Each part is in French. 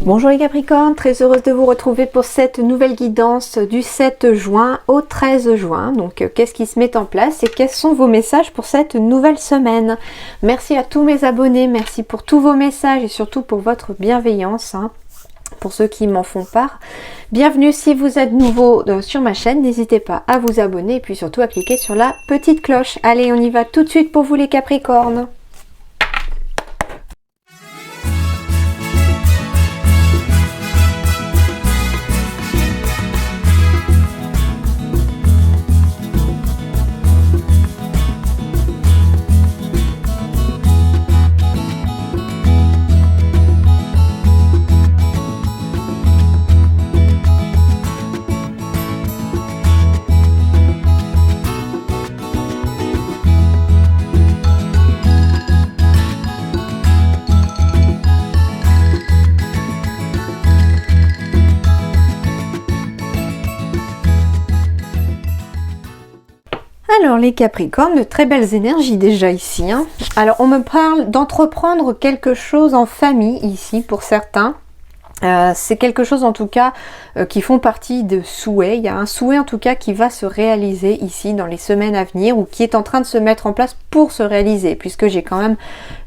Bonjour les Capricornes, très heureuse de vous retrouver pour cette nouvelle guidance du 7 juin au 13 juin. Donc qu'est-ce qui se met en place et quels sont vos messages pour cette nouvelle semaine? Merci à tous mes abonnés, merci pour tous vos messages et surtout pour votre bienveillance, pour ceux qui m'en font part. Bienvenue si vous êtes nouveau sur ma chaîne, n'hésitez pas à vous abonner et puis surtout à cliquer sur la petite cloche. Allez, on y va tout de suite pour vous les Capricornes. Alors les Capricornes, de très belles énergies déjà ici. Alors on me parle d'entreprendre quelque chose en famille ici pour certains. C'est quelque chose en tout cas qui font partie de souhaits. Il y a un souhait en tout cas qui va se réaliser ici dans les semaines à venir ou qui est en train de se mettre en place pour se réaliser, puisque j'ai quand même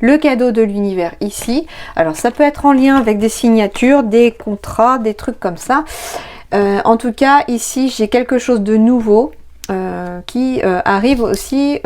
le cadeau de l'univers ici. Alors ça peut être en lien avec des signatures, des contrats, des trucs comme ça. En tout cas ici j'ai quelque chose de nouveau qui arrive aussi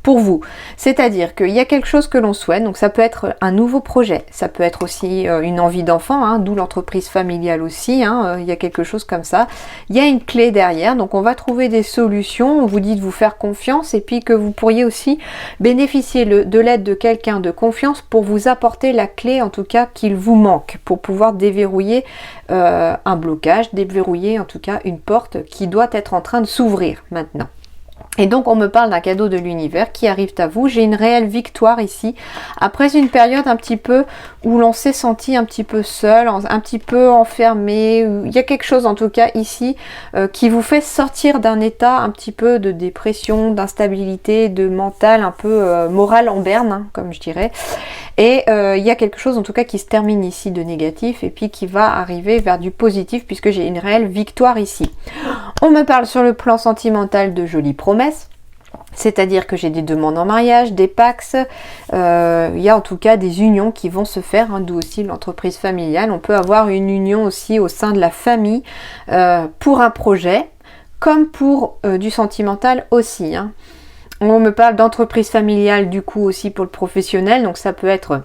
pour vous, c'est-à-dire qu'il y a quelque chose que l'on souhaite, donc ça peut être un nouveau projet, ça peut être aussi une envie d'enfant, d'où l'entreprise familiale aussi, il y a quelque chose comme ça, il y a une clé derrière, donc on va trouver des solutions, on vous dit de vous faire confiance et puis que vous pourriez aussi bénéficier de l'aide de quelqu'un de confiance pour vous apporter la clé en tout cas qu'il vous manque, pour pouvoir déverrouiller un blocage, déverrouiller en tout cas une porte qui doit être en train de s'ouvrir maintenant. Et donc on me parle d'un cadeau de l'univers qui arrive à vous. J'ai une réelle victoire ici, après une période un petit peu où l'on s'est senti un petit peu seul, un petit peu enfermé. Il y a quelque chose en tout cas ici qui vous fait sortir d'un état un petit peu de dépression, d'instabilité, de mental un peu moral en berne, comme je dirais. Et il y a quelque chose en tout cas qui se termine ici de négatif et puis qui va arriver vers du positif puisque j'ai une réelle victoire ici. On me parle sur le plan sentimental de jolies promesses, c'est-à-dire que j'ai des demandes en mariage, des pax, il y a en tout cas des unions qui vont se faire, d'où aussi l'entreprise familiale. On peut avoir une union aussi au sein de la famille pour un projet, comme pour du sentimental aussi. On me parle d'entreprise familiale du coup aussi pour le professionnel, donc ça peut être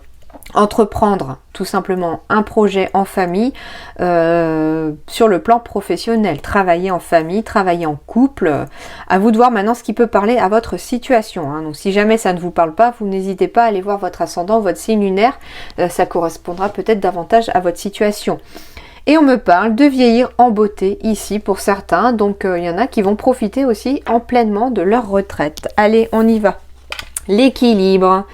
entreprendre tout simplement un projet en famille sur le plan professionnel, travailler en famille, travailler en couple. À vous de voir maintenant ce qui peut parler à votre situation. Donc si jamais ça ne vous parle pas, vous n'hésitez pas à aller voir votre ascendant, votre signe lunaire, ça correspondra peut-être davantage à votre situation. Et on me parle de vieillir en beauté ici pour certains, donc il y en a qui vont profiter aussi en pleinement de leur retraite. Allez, on y va. L'équilibre.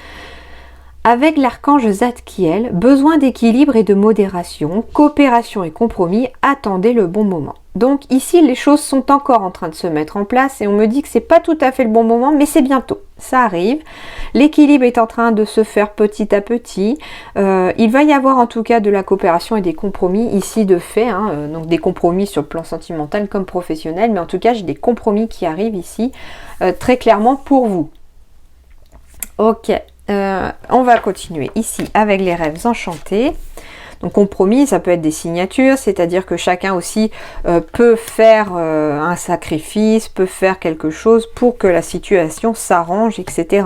Avec l'archange Zadkiel, besoin d'équilibre et de modération, coopération et compromis, attendez le bon moment. Donc ici, les choses sont encore en train de se mettre en place et on me dit que c'est pas tout à fait le bon moment, mais c'est bientôt. Ça arrive. L'équilibre est en train de se faire petit à petit. Il va y avoir en tout cas de la coopération et des compromis ici de fait, donc des compromis sur le plan sentimental comme professionnel, mais en tout cas, j'ai des compromis qui arrivent ici très clairement pour vous. Ok. On va continuer ici avec les rêves enchantés. Donc compromis, ça peut être des signatures, c'est-à-dire que chacun aussi peut faire un sacrifice, peut faire quelque chose pour que la situation s'arrange, etc.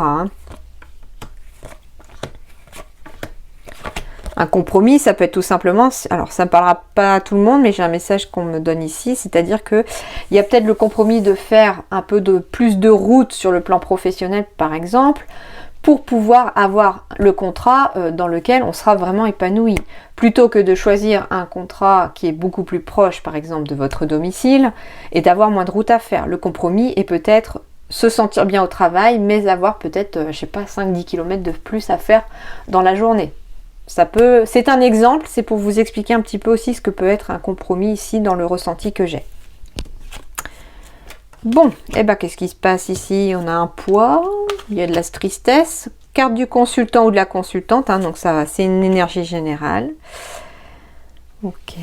Un compromis, ça peut être tout simplement, alors ça ne parlera pas à tout le monde, mais j'ai un message qu'on me donne ici, c'est-à-dire que il y a peut-être le compromis de faire un peu de plus de route sur le plan professionnel, par exemple, pour pouvoir avoir le contrat dans lequel on sera vraiment épanoui. Plutôt que de choisir un contrat qui est beaucoup plus proche, par exemple, de votre domicile, et d'avoir moins de route à faire. Le compromis est peut-être se sentir bien au travail, mais avoir peut-être, je sais pas, 5-10 km de plus à faire dans la journée. C'est un exemple, c'est pour vous expliquer un petit peu aussi ce que peut être un compromis ici dans le ressenti que j'ai. Bon, et qu'est-ce qui se passe ici? On a un poids, il y a de la tristesse. carte du consultant ou de la consultante, hein, donc ça, c'est une énergie générale. Ok.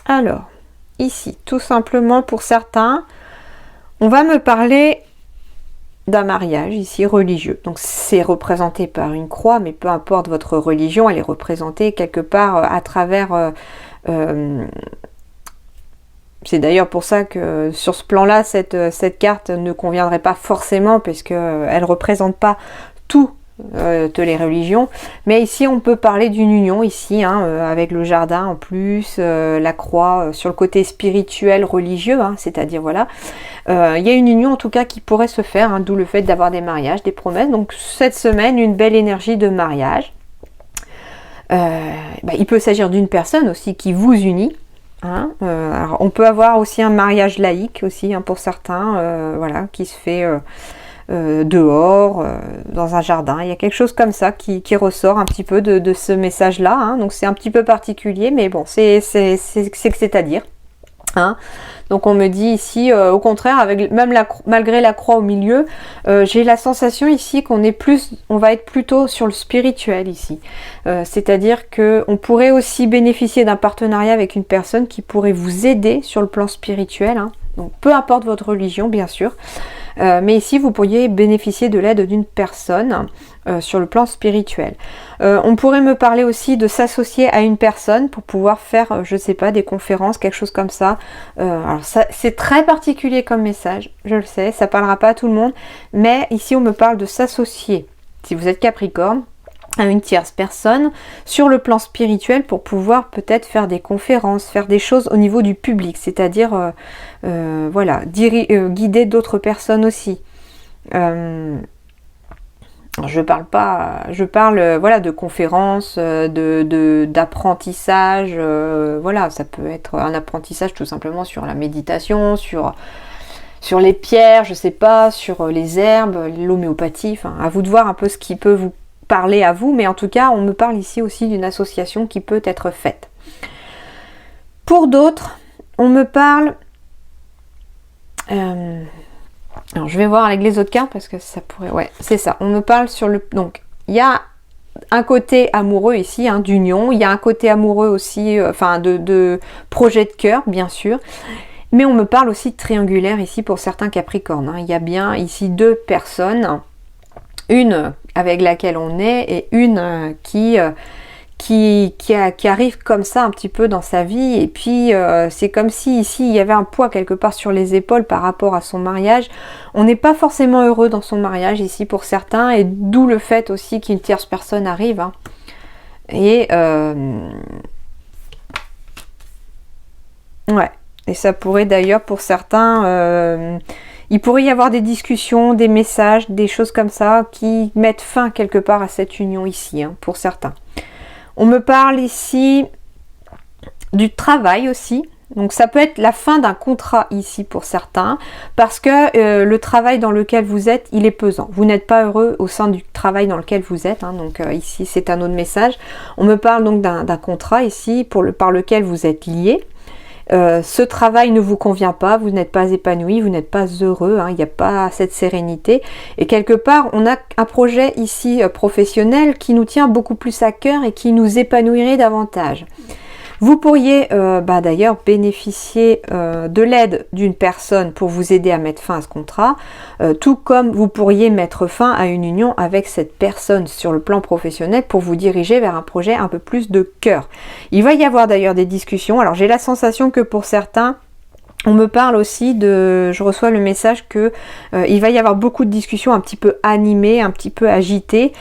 Alors, ici, tout simplement pour certains, on va me parler d'un mariage ici religieux. Donc c'est représenté par une croix, mais peu importe votre religion, elle est représentée quelque part à travers... c'est d'ailleurs pour ça que sur ce plan-là, cette carte ne conviendrait pas forcément, parce qu'elle ne représente pas tout de les religions. Mais ici, on peut parler d'une union, ici, hein, avec le jardin en plus, la croix, sur le côté spirituel, religieux, hein, c'est-à-dire, voilà. Il y a une union, en tout cas, qui pourrait se faire, hein, d'où le fait d'avoir des mariages, des promesses. Donc, cette semaine, une belle énergie de mariage. Il peut s'agir d'une personne aussi qui vous unit. Hein, alors on peut avoir aussi un mariage laïque aussi, hein, pour certains, voilà, qui se fait dehors, dans un jardin. Il y a quelque chose comme ça qui ressort un petit peu de ce message-là. Hein, donc c'est un petit peu particulier, mais bon, c'est-à-dire. Hein. Donc on me dit ici, au contraire, avec même malgré la croix au milieu, j'ai la sensation ici qu'on va être plutôt sur le spirituel ici. C'est-à-dire que on pourrait aussi bénéficier d'un partenariat avec une personne qui pourrait vous aider sur le plan spirituel. Hein. Donc peu importe votre religion, bien sûr. Mais ici, vous pourriez bénéficier de l'aide d'une personne sur le plan spirituel. On pourrait me parler aussi de s'associer à une personne pour pouvoir faire, je sais pas, des conférences, quelque chose comme ça. Alors ça, c'est très particulier comme message, je le sais, ça parlera pas à tout le monde. Mais ici, on me parle de s'associer, si vous êtes Capricorne, à une tierce personne sur le plan spirituel pour pouvoir peut-être faire des conférences, faire des choses au niveau du public, c'est-à-dire voilà, guider d'autres personnes aussi. Je parle voilà, de conférences, d'apprentissage, voilà, ça peut être un apprentissage tout simplement sur la méditation, sur les pierres, je sais pas, sur les herbes, l'homéopathie, enfin, à vous de voir un peu ce qui peut vous parler à vous, mais en tout cas, on me parle ici aussi d'une association qui peut être faite. Pour d'autres, on me parle... alors, je vais voir avec les autres cartes, parce que ça pourrait... Ouais, c'est ça. On me parle sur le... Donc, il y a un côté amoureux ici, hein, d'union. Il y a un côté amoureux aussi, enfin, de projet de cœur, bien sûr. Mais on me parle aussi de triangulaire ici pour certains Capricornes. Hein. Il y a bien ici deux personnes. Une avec laquelle on est et une qui arrive comme ça un petit peu dans sa vie. Et puis c'est comme si ici il y avait un poids quelque part sur les épaules par rapport à son mariage. On n'est pas forcément heureux dans son mariage ici pour certains, et d'où le fait aussi qu'une tierce personne arrive. Hein. Et ouais, et ça pourrait d'ailleurs pour certains... il pourrait y avoir des discussions, des messages, des choses comme ça qui mettent fin quelque part à cette union ici, hein, pour certains. On me parle ici du travail aussi. Donc ça peut être la fin d'un contrat ici pour certains, parce que le travail dans lequel vous êtes, il est pesant. Vous n'êtes pas heureux au sein du travail dans lequel vous êtes. Hein, donc ici, c'est un autre message. On me parle donc d'un contrat ici par lequel vous êtes lié. Ce travail ne vous convient pas, vous n'êtes pas épanoui, vous n'êtes pas heureux, hein, il n'y a pas cette sérénité. Et quelque part, on a un projet ici professionnel qui nous tient beaucoup plus à cœur et qui nous épanouirait davantage. Vous pourriez d'ailleurs bénéficier de l'aide d'une personne pour vous aider à mettre fin à ce contrat, tout comme vous pourriez mettre fin à une union avec cette personne sur le plan professionnel pour vous diriger vers un projet un peu plus de cœur. Il va y avoir d'ailleurs des discussions. Alors j'ai la sensation que pour certains, on me parle aussi je reçois le message que il va y avoir beaucoup de discussions un petit peu animées, un petit peu agitées,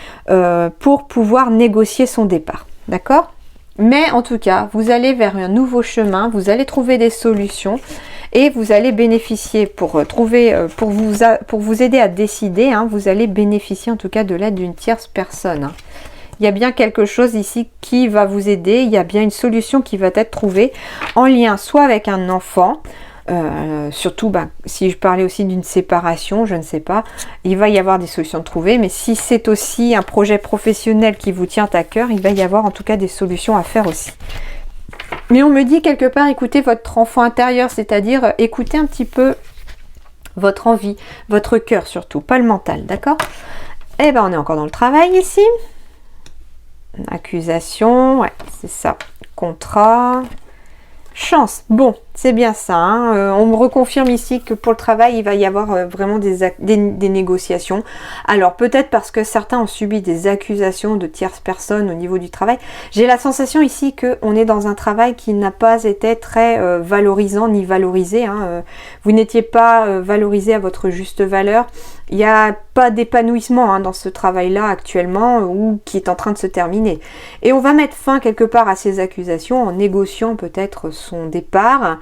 pour pouvoir négocier son départ. D'accord ? Mais en tout cas, vous allez vers un nouveau chemin, vous allez trouver des solutions et vous allez bénéficier pour vous aider à décider, hein, vous allez bénéficier en tout cas de l'aide d'une tierce personne. Hein. Il y a bien quelque chose ici qui va vous aider, il y a bien une solution qui va être trouvée en lien soit avec un enfant, surtout si je parlais aussi d'une séparation, je ne sais pas, il va y avoir des solutions de trouver, mais si c'est aussi un projet professionnel qui vous tient à cœur, il va y avoir en tout cas des solutions à faire aussi. Mais on me dit quelque part, écoutez votre enfant intérieur, c'est-à-dire écoutez un petit peu votre envie, votre cœur surtout, pas le mental, d'accord? Eh ben on est encore dans le travail ici. Accusation, ouais, c'est ça. Contrat. Chance, bon, c'est bien ça. Hein. On me reconfirme ici que pour le travail, il va y avoir vraiment des négociations. Alors peut-être parce que certains ont subi des accusations de tierces personnes au niveau du travail. J'ai la sensation ici qu'on est dans un travail qui n'a pas été très valorisant ni valorisé. Hein. Vous n'étiez pas valorisé à votre juste valeur. Il n'y a pas d'épanouissement hein, dans ce travail-là actuellement ou qui est en train de se terminer. Et on va mettre fin quelque part à ces accusations en négociant peut-être son départ.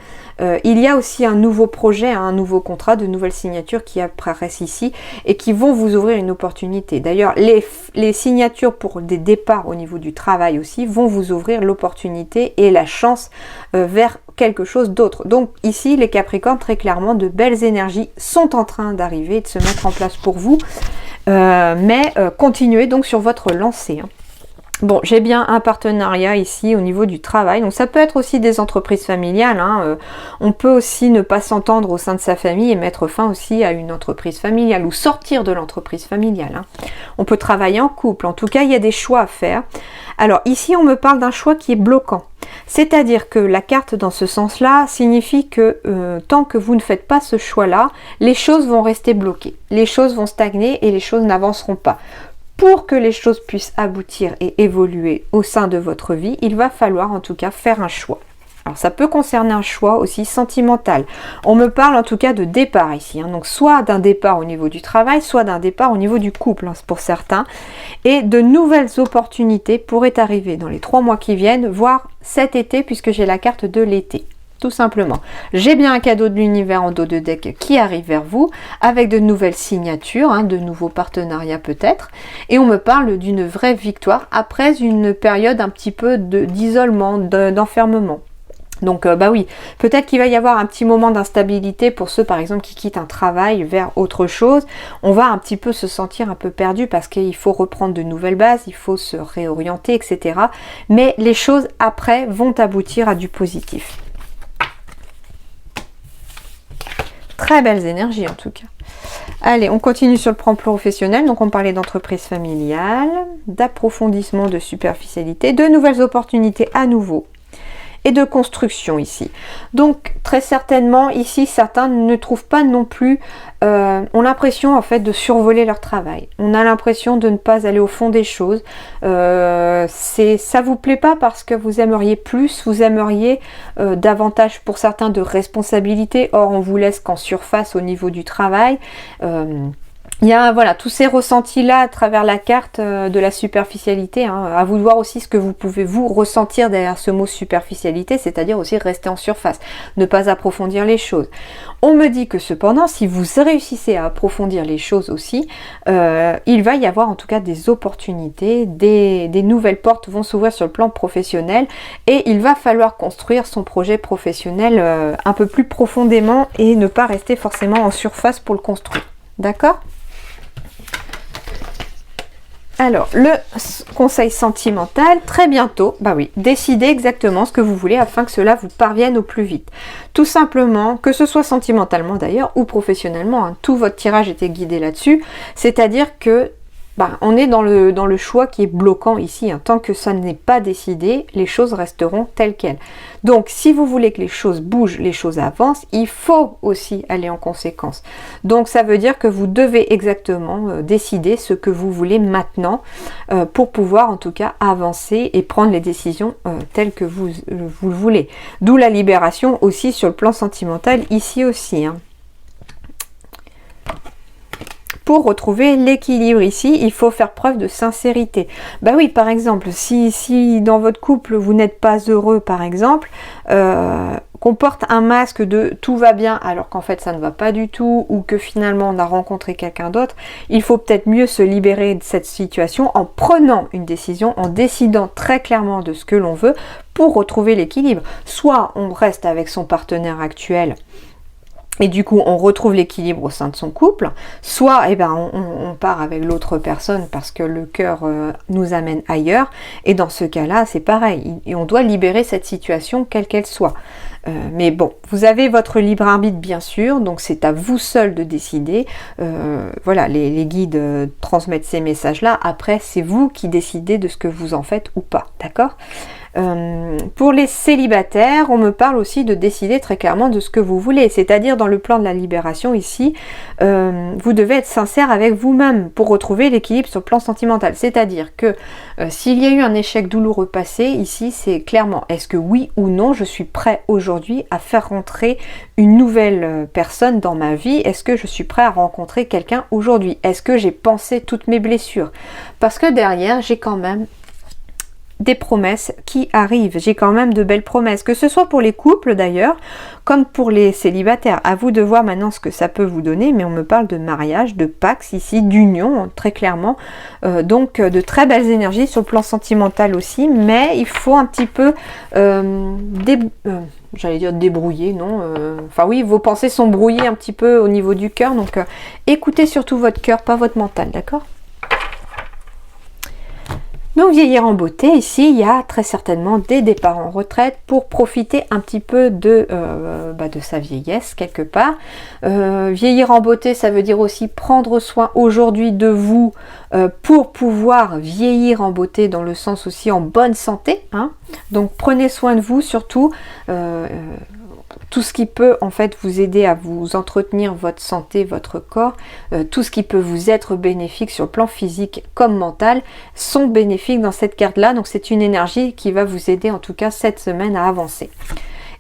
Il y a aussi un nouveau projet, un nouveau contrat, de nouvelles signatures qui apparaissent ici et qui vont vous ouvrir une opportunité. D'ailleurs, les signatures pour des départs au niveau du travail aussi vont vous ouvrir l'opportunité et la chance vers quelque chose d'autre. Donc ici, les Capricornes, très clairement, de belles énergies sont en train d'arriver et de se mettre en place pour vous. Mais continuez donc sur votre lancée. Hein. Bon, j'ai bien un partenariat ici au niveau du travail. Donc ça peut être aussi des entreprises familiales. Hein. On peut aussi ne pas s'entendre au sein de sa famille et mettre fin aussi à une entreprise familiale ou sortir de l'entreprise familiale. Hein. On peut travailler en couple. En tout cas, il y a des choix à faire. Alors ici, on me parle d'un choix qui est bloquant. C'est-à-dire que la carte dans ce sens-là signifie que tant que vous ne faites pas ce choix-là, les choses vont rester bloquées. Les choses vont stagner et les choses n'avanceront pas. Pour que les choses puissent aboutir et évoluer au sein de votre vie, il va falloir en tout cas faire un choix. Alors ça peut concerner un choix aussi sentimental. On me parle en tout cas de départ ici. Hein. Donc soit d'un départ au niveau du travail, soit d'un départ au niveau du couple hein, pour certains. Et de nouvelles opportunités pourraient arriver dans les 3 mois qui viennent, voire cet été puisque j'ai la carte de l'été. Tout simplement. J'ai bien un cadeau de l'univers en dos de deck qui arrive vers vous avec de nouvelles signatures, hein, de nouveaux partenariats peut-être. Et on me parle d'une vraie victoire après une période un petit peu d'isolement, d'enfermement. Donc bah oui, peut-être qu'il va y avoir un petit moment d'instabilité pour ceux par exemple qui quittent un travail vers autre chose. On va un petit peu se sentir un peu perdu parce qu'il faut reprendre de nouvelles bases, il faut se réorienter, etc. Mais les choses après vont aboutir à du positif. Très belles énergies en tout cas. Allez, on continue sur le plan professionnel. Donc on parlait d'entreprise familiale, d'approfondissement de superficialité, de nouvelles opportunités à nouveau et de construction ici. Donc très certainement ici certains ne trouvent pas non plus, ont l'impression en fait de survoler leur travail. On a l'impression de ne pas aller au fond des choses. Ça vous plaît pas parce que vous aimeriez plus, vous aimeriez davantage pour certains de responsabilité. Or on vous laisse qu'en surface au niveau du travail. Il y a voilà, tous ces ressentis-là à travers la carte de la superficialité. Hein. À vous de voir aussi ce que vous pouvez vous ressentir derrière ce mot superficialité, c'est-à-dire aussi rester en surface, ne pas approfondir les choses. On me dit que cependant, si vous réussissez à approfondir les choses aussi, il va y avoir en tout cas des opportunités, des nouvelles portes vont s'ouvrir sur le plan professionnel et il va falloir construire son projet professionnel un peu plus profondément et ne pas rester forcément en surface pour le construire. D'accord ? Alors, le conseil sentimental, très bientôt, bah oui, décidez exactement ce que vous voulez afin que cela vous parvienne au plus vite. Tout simplement, que ce soit sentimentalement d'ailleurs ou professionnellement, hein, tout votre tirage était guidé là-dessus, c'est-à-dire que on est dans le choix qui est bloquant ici. Hein. Tant que ça n'est pas décidé, les choses resteront telles quelles. Donc, si vous voulez que les choses bougent, les choses avancent, il faut aussi aller en conséquence. Donc, ça veut dire que vous devez exactement décider ce que vous voulez maintenant pour pouvoir en tout cas avancer et prendre les décisions telles que vous le voulez. D'où la libération aussi sur le plan sentimental ici aussi. Hein. Pour retrouver l'équilibre ici, il faut faire preuve de sincérité. Bah oui, par exemple, si dans votre couple vous n'êtes pas heureux, par exemple, qu'on porte un masque de tout va bien alors qu'en fait ça ne va pas du tout ou que finalement on a rencontré quelqu'un d'autre, il faut peut-être mieux se libérer de cette situation en prenant une décision, en décidant très clairement de ce que l'on veut pour retrouver l'équilibre. Soit on reste avec son partenaire actuel Et du coup, on retrouve l'équilibre au sein de son couple. Soit, eh ben, on part avec l'autre personne parce que le cœur nous amène ailleurs. Et dans ce cas-là, c'est pareil. Et on doit libérer cette situation, quelle qu'elle soit. Mais bon, vous avez votre libre arbitre, bien sûr. Donc, c'est à vous seul de décider. Voilà, les guides transmettent ces messages-là. Après, c'est vous qui décidez de ce que vous en faites ou pas. D'accord ? Pour les célibataires, on me parle aussi de décider très clairement de ce que vous voulez, c'est-à-dire dans le plan de la libération ici, vous devez être sincère avec vous-même pour retrouver l'équilibre sur le plan sentimental, c'est-à-dire que s'il y a eu un échec douloureux passé, ici c'est clairement, est-ce que oui ou non je suis prêt aujourd'hui à faire rentrer une nouvelle personne dans ma vie, est-ce que je suis prêt à rencontrer quelqu'un aujourd'hui, est-ce que j'ai pensé toutes mes blessures, parce que derrière j'ai quand même des promesses qui arrivent. J'ai quand même de belles promesses, que ce soit pour les couples d'ailleurs, comme pour les célibataires. À vous de voir maintenant ce que ça peut vous donner, mais on me parle de mariage, de pax ici, d'union, très clairement. Donc de très belles énergies sur le plan sentimental aussi, mais il faut un petit peu j'allais dire débrouiller, non enfin oui, vos pensées sont brouillées un petit peu au niveau du cœur, donc écoutez surtout votre cœur, pas votre mental, d'accord ? Donc vieillir en beauté, ici il y a très certainement des départs en retraite pour profiter un petit peu de sa vieillesse quelque part. Vieillir en beauté, ça veut dire aussi prendre soin aujourd'hui de vous pour pouvoir vieillir en beauté, dans le sens aussi en bonne santé, hein. Donc prenez soin de vous surtout. Tout ce qui peut en fait vous aider à vous entretenir votre santé, votre corps, tout ce qui peut vous être bénéfique sur le plan physique comme mental sont bénéfiques dans cette carte-là. Donc c'est une énergie qui va vous aider en tout cas cette semaine à avancer.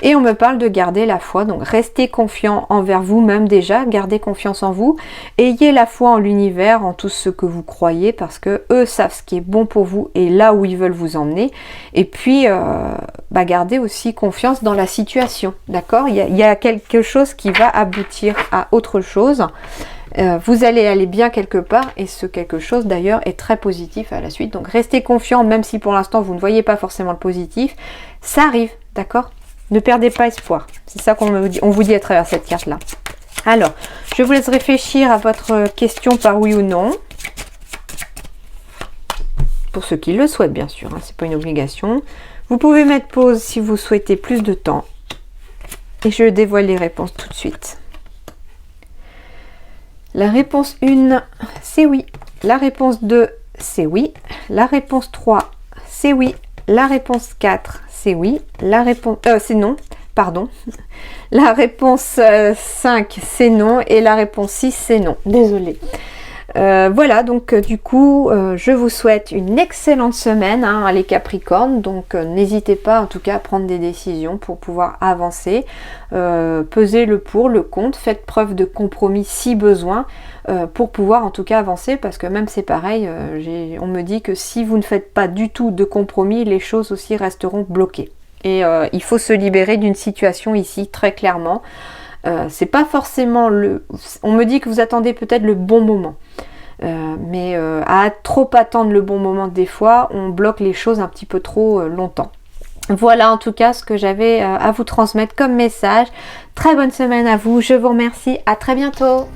Et on me parle de garder la foi, donc restez confiant envers vous-même déjà, gardez confiance en vous, ayez la foi en l'univers, en tout ce que vous croyez, parce que eux savent ce qui est bon pour vous et là où ils veulent vous emmener. Et puis, gardez aussi confiance dans la situation, d'accord ? Il y a quelque chose qui va aboutir à autre chose. Vous allez aller bien quelque part et ce quelque chose d'ailleurs est très positif à la suite. Donc restez confiant, même si pour l'instant vous ne voyez pas forcément le positif, ça arrive, d'accord ? Ne perdez pas espoir. C'est ça qu'on vous dit à travers cette carte-là. Alors, je vous laisse réfléchir à votre question par oui ou non. Pour ceux qui le souhaitent, bien sûr. Hein, c'est pas une obligation. Vous pouvez mettre pause si vous souhaitez plus de temps. Et je dévoile les réponses tout de suite. La réponse 1, c'est oui. La réponse 2, c'est oui. La réponse 3, c'est oui. La réponse 4, c'est oui. La réponse... c'est non, pardon. La réponse 5, c'est non. Et la réponse 6, c'est non. Désolée. Voilà, donc du coup, je vous souhaite une excellente semaine, hein, les Capricornes. Donc n'hésitez pas en tout cas à prendre des décisions pour pouvoir avancer. Pesez le pour, le contre. Faites preuve de compromis si besoin pour pouvoir en tout cas avancer. Parce que même c'est pareil, on me dit que si vous ne faites pas du tout de compromis, les choses aussi resteront bloquées. Et il faut se libérer d'une situation ici très clairement. C'est pas forcément on me dit que vous attendez peut-être le bon moment. Mais à trop attendre le bon moment, des fois, on bloque les choses un petit peu trop longtemps. Voilà en tout cas ce que j'avais à vous transmettre comme message. Très bonne semaine à vous, je vous remercie, à très bientôt.